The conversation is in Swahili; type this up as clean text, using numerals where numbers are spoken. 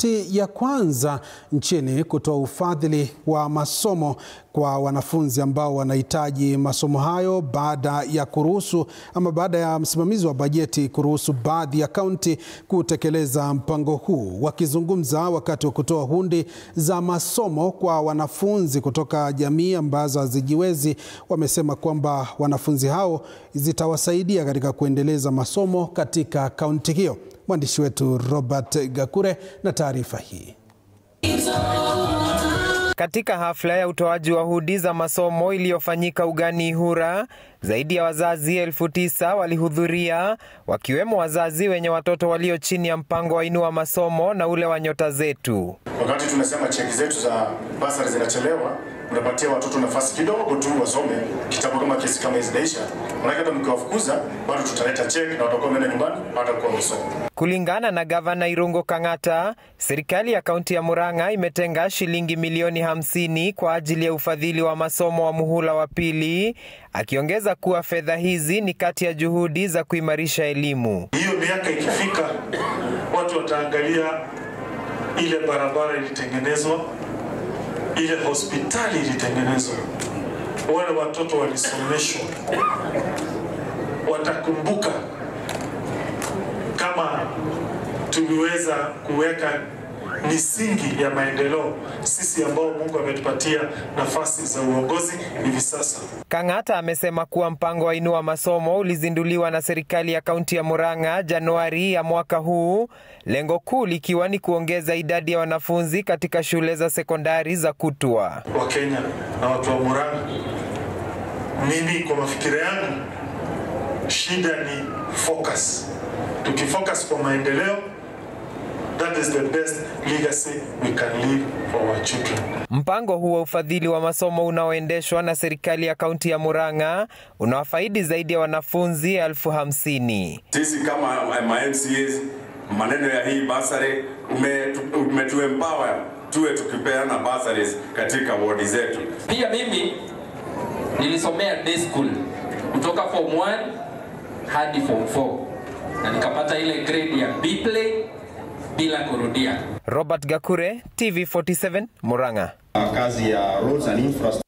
kaunti ya kwanza nchini kutoa ufadhili wa masomo kwa wanafunzi ambao wanahitaji masomo hayo baada ya msimamizi wa bajeti kuruhusu baadhi ya kaunti kutekeleza mpango huu. Wakizungumza wakati wa kutoa hundi za masomo kwa wanafunzi kutoka jamii ambazo hazijiwezi, wamesema kwamba wanafunzi hao zitawasaidia katika kuendeleza masomo katika kaunti hiyo. Mwandishi wetu Robert Gakure na taarifa hii. Katika hafla ya utoaji wa hudi za masomo iliyofanyika ugani Ihura, zaidi ya wazazi 9,000 walihudhuria, wakiwemo wazazi wenye watoto walio chini ya mpango wa Inua Masomo na ule wa Nyota Zetu. Wakati tunasema cheki zetu za basari zinachelewa, unapatia watoto nafasi kidogo tu wasome kitabu kama kesi kama hizidaisha. Unakata mkiwafukuza, bado tutaleta cheki na watakuwa wameenda nyumbani hata kwa masomo. Kulingana na Gavana Irungu Kang'ata, serikali ya kaunti ya Murang'a imetenga shilingi milioni 50 kwa ajili ya ufadhili wa masomo wa muhula wa pili, akiongeza kuwa fedha hizi ni kati ya juhudi za kuimarisha elimu. Hiyo miaka ikifika, watu wataangalia ile barabara ilitengenezwa, ile hospitali ilitengenezwa, wale watoto walisomeshwa, watakumbuka kama tuliweza kuweka misingi ya maendeleo sisi ambao Mungu ametupatia nafasi za uongozi hivi sasa. Kang'ata amesema kuwa mpango wa Inua Masomo ulizinduliwa na serikali ya kaunti ya Murang'a Januari ya mwaka huu, lengo kuu likiwa ni kuongeza idadi ya wanafunzi katika shule za sekondari za kutwa. Wakenya na watu wa Murang'a, mimi kwa mafikira yangu, shida ni focus. Tukifocus kwa maendeleo, that is the best legacy we can leave for our children. Mpango huo wa ufadhili wa masomo unaoendeshwa na serikali ya kaunti ya Murang'a unawafaidi zaidi ya wanafunzi 50,000. Sisi kama MCAs, maneno ya hii basari umetuempower tuwe tukipeana basaries katika ward zetu. Pia mimi nilisomea day school kutoka form 1 hadi form 4 na nikapata ile grade ya B play bila kurudia. Robert Gakure, TV47, Murang'a. Kazi ya roads and infrastructure.